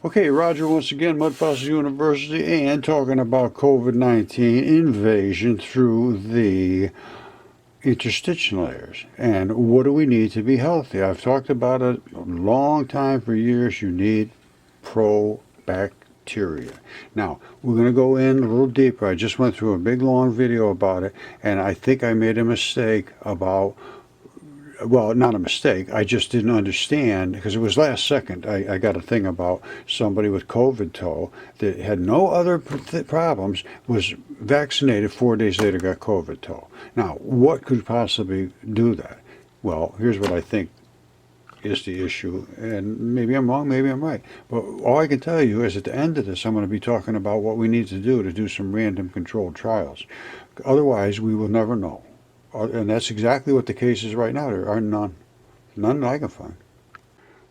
Okay, Roger once again, Mud Fossil University, and talking about COVID-19 invasion through the interstitial layers. And what do we need to be healthy? I've talked about it a long time, for years. You need probacteria. Now, we're going to go in a little deeper. I just went through a big long video about it, and I think I made a mistake about, well, not a mistake. I just didn't understand, because it was last second. I got a thing about somebody with COVID toe that had no other problems, was vaccinated, 4 days later got COVID toe. Now, what could possibly do that? Well, here's what I think is the issue, and maybe I'm wrong, maybe I'm right. But all I can tell you is at the end of this, I'm going to be talking about what we need to do some random controlled trials. Otherwise, we will never know. And that's exactly what the case is right now. There are none. None that I can find.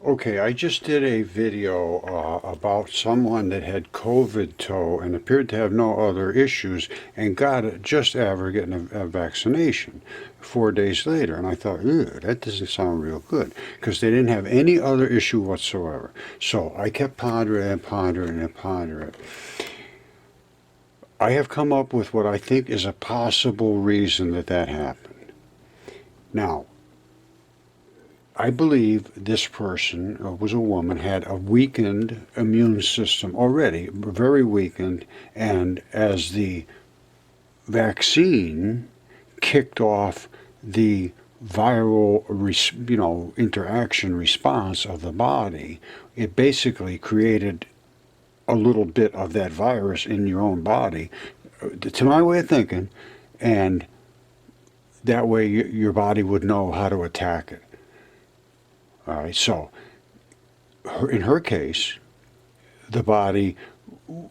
Okay, I just did a video about someone that had COVID toe and appeared to have no other issues and got it just after getting a vaccination 4 days later. And I thought, that doesn't sound real good, because they didn't have any other issue whatsoever. So I kept pondering and pondering and pondering. I have come up with what I think is a possible reason that happened. Now, I believe this person, was a woman, had a weakened immune system already, very weakened, and as the vaccine kicked off the viral, interaction response of the body, it basically created a little bit of that virus in your own body, to my way of thinking, and that way your body would know how to attack it. All right, so in her case, the body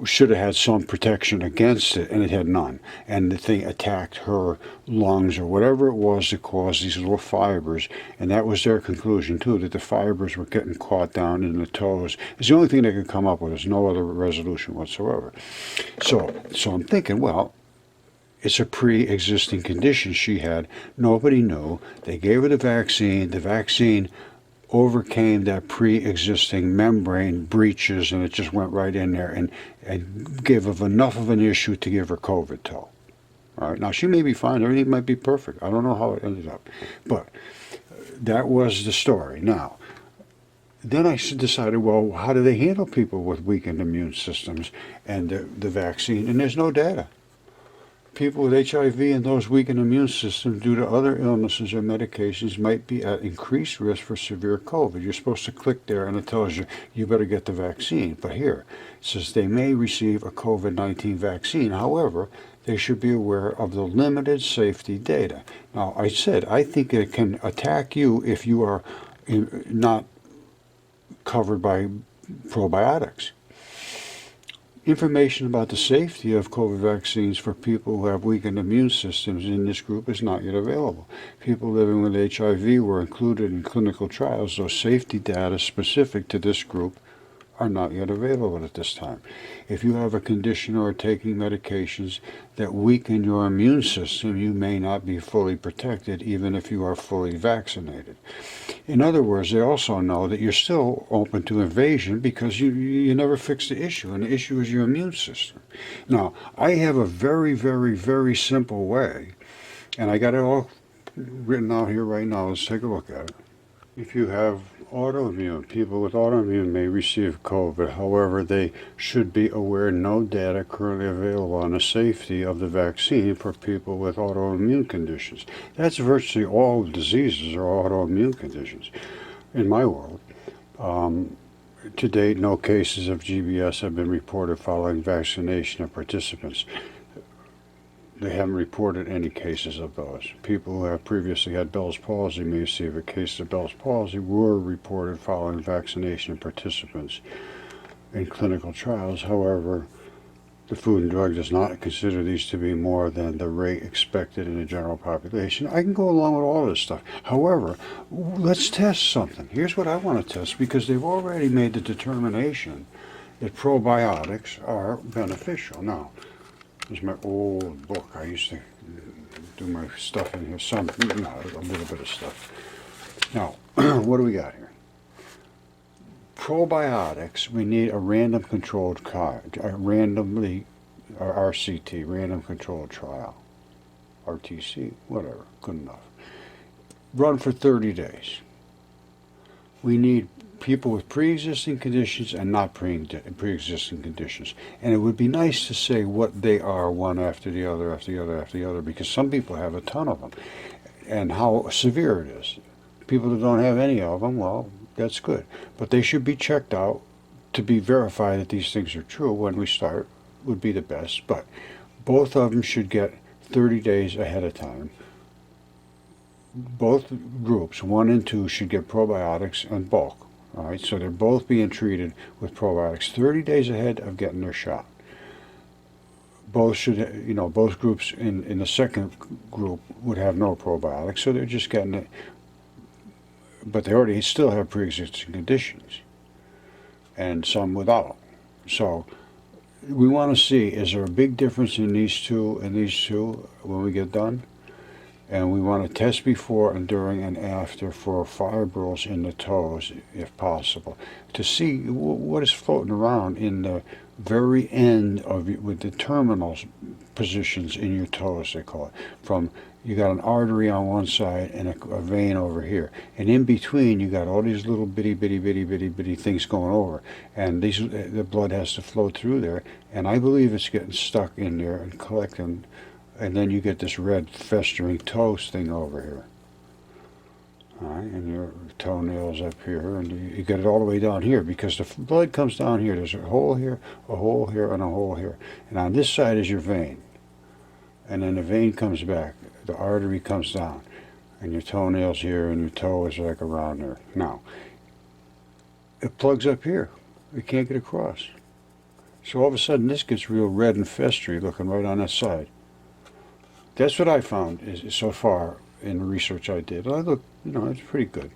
should have had some protection against it, and it had none. And the thing attacked her lungs or whatever it was that caused these little fibers, and that was their conclusion too, that the fibers were getting caught down in the toes. It's the only thing they could come up with. There's no other resolution whatsoever. So I'm thinking, well, it's a pre-existing condition she had. Nobody knew. They gave her the vaccine. The vaccine overcame that pre-existing membrane breaches, and it just went right in there and gave enough of an issue to give her COVID toe. All right, now she may be fine, everything might be perfect. I don't know how it ended up, but that was the story. Now, then I decided, well, how do they handle people with weakened immune systems and the vaccine? And there's no data. People with HIV and those weakened immune systems due to other illnesses or medications might be at increased risk for severe COVID. You're supposed to click there and it tells you, you better get the vaccine. But here, it says they may receive a COVID-19 vaccine. However, they should be aware of the limited safety data. Now, I said, I think it can attack you if you are not covered by probiotics. Information about the safety of COVID vaccines for people who have weakened immune systems in this group is not yet available. People living with HIV were included in clinical trials, though safety data specific to this group are not yet available at this time. If you have a condition or are taking medications that weaken your immune system, you may not be fully protected even if you are fully vaccinated. In other words, they also know that you're still open to invasion because you never fix the issue, and the issue is your immune system. Now, I have a very, very, very simple way, and I got it all written out here right now. Let's take a look at it. If you have autoimmune, people with autoimmune may receive COVID. However, they should be aware no data currently available on the safety of the vaccine for people with autoimmune conditions. That's virtually all diseases or autoimmune conditions in my world. To date, no cases of GBS have been reported following vaccination of participants. They haven't reported any cases of those. People who have previously had Bell's palsy may receive a case of Bell's palsy were reported following vaccination of participants in clinical trials. However, the Food and Drug does not consider these to be more than the rate expected in the general population. I can go along with all this stuff. However, let's test something. Here's what I want to test, because they've already made the determination that probiotics are beneficial. Now, this is my old book. I used to do my stuff in here. A little bit of stuff. Now, what do we got here? probiotics, we need a random controlled trial, RCT, random controlled trial, RTC, whatever, good enough. Run for 30 days. We need people with pre-existing conditions and not pre-existing conditions. And it would be nice to say what they are, one after the other, after the other, after the other, because some people have a ton of them, and how severe it is. People that don't have any of them, well, that's good. But they should be checked out to be verified that these things are true when we start, would be the best. But both of them should get 30 days ahead of time. Both groups, 1 and 2, should get probiotics in bulk. All right, so they're both being treated with probiotics 30 days ahead of getting their shot. Both should, both groups in the second group would have no probiotics, so they're just getting it. But they already still have pre-existing conditions, and some without. So we want to see, is there a big difference in these two and these two when we get done? And we want to test before and during and after for fibrils in the toes, if possible, to see what is floating around in the very end of with the terminal positions in your toes, they call it. From you got an artery on one side and a vein over here, and in between you got all these little bitty things going over, and the blood has to flow through there, and I believe it's getting stuck in there and collecting. And then you get this red festering toes thing over here. All right, and your toenails up here, and you get it all the way down here, because the blood comes down here. There's a hole here, a hole here, and a hole here. And on this side is your vein. And then the vein comes back. The artery comes down. And your toenails here, and your toe is like around there. Now, it plugs up here. It can't get across. So all of a sudden, this gets real red and festery looking right on that side. That's what I found is so far in the research I did. I look, it's pretty good.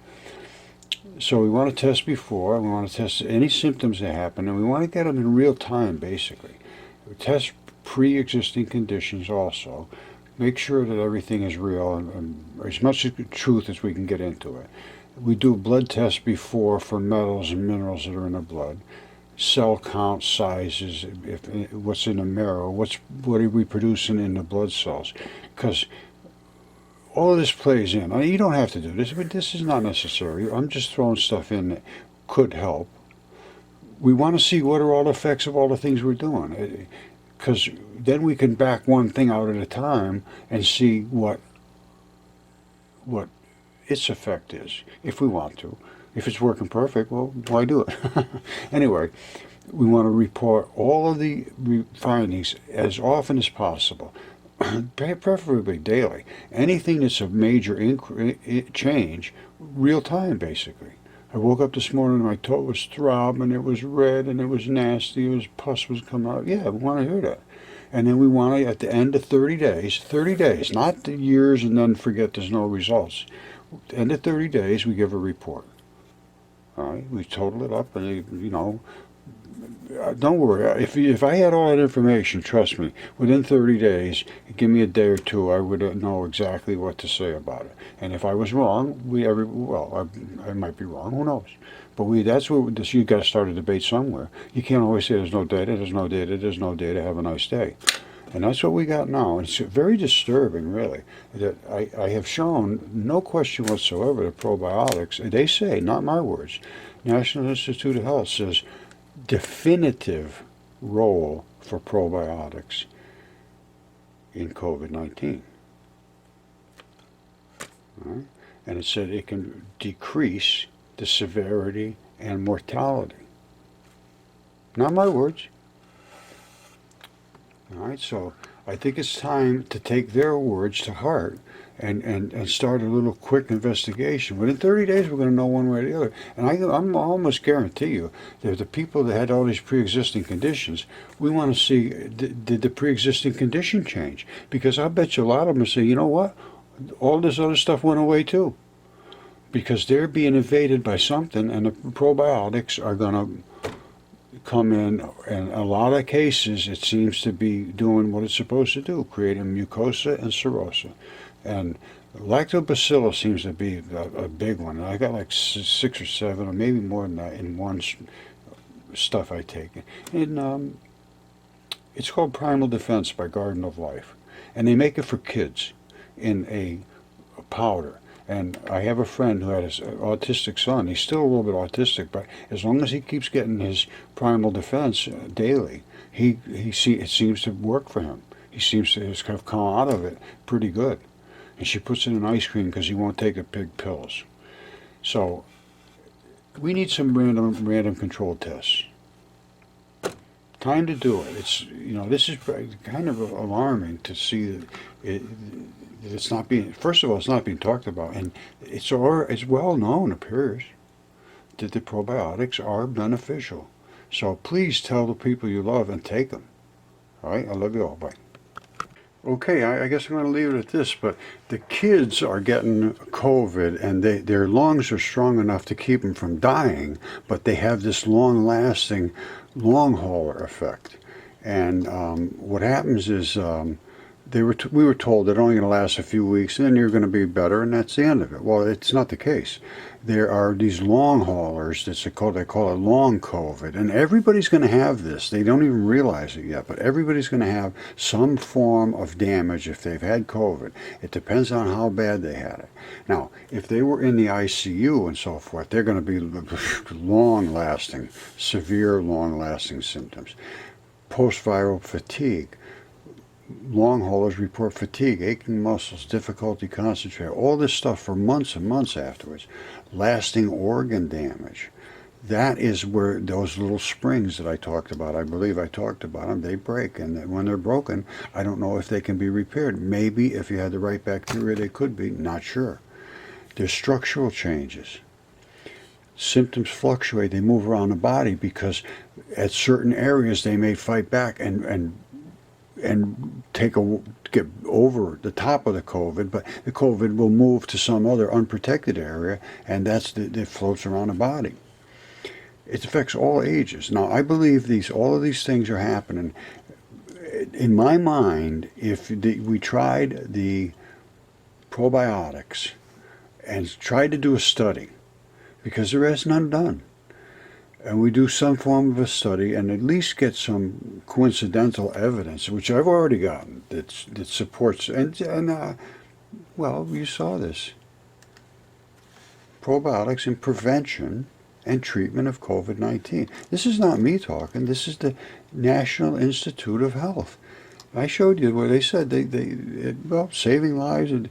So we want to test before, and we want to test any symptoms that happen, and we want to get them in real time, basically. We test pre-existing conditions also. Make sure that everything is real, and as much truth as we can get into it. We do blood tests before for metals and minerals that are in the blood. Cell count, sizes, what's in the marrow, what are we producing in the blood cells, because all of this plays in. I mean, you don't have to do this, but this is not necessary. I'm just throwing stuff in that could help. We want to see what are all the effects of all the things we're doing, because then we can back one thing out at a time and see what its effect is, if we want to. If it's working perfect, well, why do it? Anyway, we want to report all of the findings as often as possible, preferably daily. Anything that's a major change, real time, basically. I woke up this morning and my toe was throbbing, it was red, and it was nasty, pus was coming out. Yeah, we want to hear that. And then we want to, at the end of 30 days, not the years and then forget there's no results. At the end of 30 days, we give a report. All right, we total it up, and don't worry. If I had all that information, trust me, within 30 days, give me a day or two, I would know exactly what to say about it. And if I was wrong, I might be wrong. Who knows? But that's what you got to start a debate somewhere. You can't always say there's no data, there's no data, there's no data. Have a nice day. And that's what we got now. It's very disturbing, really, that I have shown, no question whatsoever, that probiotics, they say, not my words, National Institute of Health says, definitive role for probiotics in COVID-19. Right? And it said it can decrease the severity and mortality. Not my words. All right, so I think it's time to take their words to heart and start a little quick investigation. Within 30 days, we're going to know one way or the other. And I'm almost guarantee you that the people that had all these pre-existing conditions, we want to see, did the pre-existing condition change? Because I bet you a lot of them say, you know what, all this other stuff went away too. Because they're being invaded by something, and the probiotics are going to come in, and a lot of cases it seems to be doing what it's supposed to do, creating mucosa and serosa. And Lactobacillus seems to be a big one. I got like 6 or 7, or maybe more than that in one stuff I take. And it's called Primal Defense by Garden of Life. And they make it for kids in a powder. And I have a friend who had an autistic son. He's still a little bit autistic, but as long as he keeps getting his Primal Defense daily, it seems to work for him. He seems to have come out of it pretty good. And she puts it in ice cream because he won't take the big pills. So we need some random control tests. Time to do it. This is kind of alarming to see that it's not being. First of all, it's not being talked about, and it's well known, appears, that the probiotics are beneficial. So please tell the people you love and take them. All right, I love you all. Bye. Okay, I guess I'm going to leave it at this, but the kids are getting COVID, and their lungs are strong enough to keep them from dying, but they have this long-lasting, long hauler effect. And what happens is we were told they're only going to last a few weeks, and then you're going to be better, and that's the end of it. Well, it's not the case. There are these long haulers they call it long COVID, and everybody's going to have this. They don't even realize it yet, but everybody's going to have some form of damage if they've had COVID. It depends on how bad they had it. Now, if they were in the ICU and so forth, they're going to be long-lasting, severe long-lasting symptoms. Post-viral fatigue. Long haulers report fatigue, aching muscles, difficulty concentrating, all this stuff for months and months afterwards. Lasting organ damage. That is where those little springs that I talked about, I believe I talked about them, they break. And when they're broken, I don't know if they can be repaired. Maybe if you had the right bacteria, they could be, not sure. There's structural changes. Symptoms fluctuate, they move around the body because at certain areas they may fight back and get over the top of the COVID, but the COVID will move to some other unprotected area, and it floats around the body. It affects all ages. Now, I believe all of these things are happening. In my mind, if we tried the probiotics and tried to do a study, because there is none done, and we do some form of a study and at least get some coincidental evidence, which I've already gotten, that supports, well, you saw this. Probiotics in prevention and treatment of COVID-19. This is not me talking. This is the National Institute of Health. I showed you where they said saving lives, and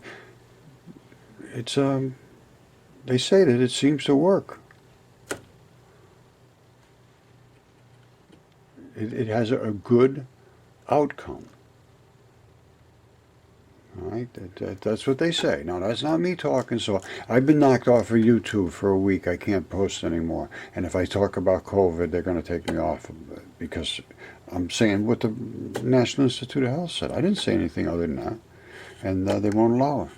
they say that it seems to work. It has a good outcome. All right, that's what they say. Now, that's not me talking, so I've been knocked off of YouTube for a week. I can't post anymore. And if I talk about COVID, they're going to take me off because I'm saying what the National Institute of Health said. I didn't say anything other than that, and they won't allow it.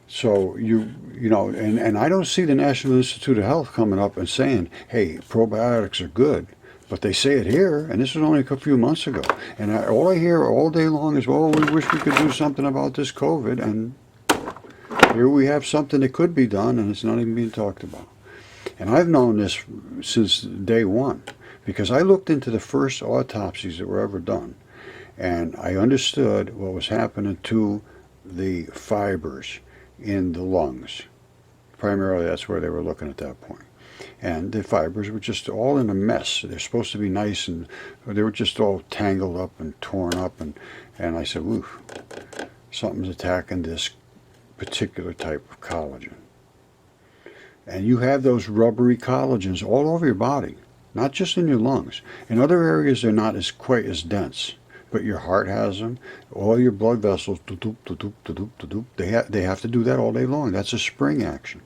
So and I don't see the National Institute of Health coming up and saying, hey, probiotics are good. But they say it here, and this was only a few months ago. And all I hear all day long is, well, we wish we could do something about this COVID. And here we have something that could be done, and it's not even being talked about. And I've known this since day one, because I looked into the first autopsies that were ever done, and I understood what was happening to the fibers in the lungs. Primarily, that's where they were looking at that point. And the fibers were just all in a mess. They're supposed to be nice, and they were just all tangled up and torn up. And I said, oof, something's attacking this particular type of collagen. And you have those rubbery collagens all over your body, not just in your lungs. In other areas, they're not quite as dense. But your heart has them. All your blood vessels, they have to do that all day long. That's a spring action.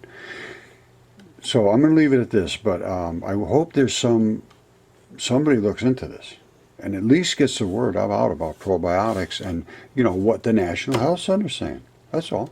So I'm going to leave it at this, but I hope there's somebody looks into this and at least gets the word out about probiotics and what the National Health Center is saying. That's all.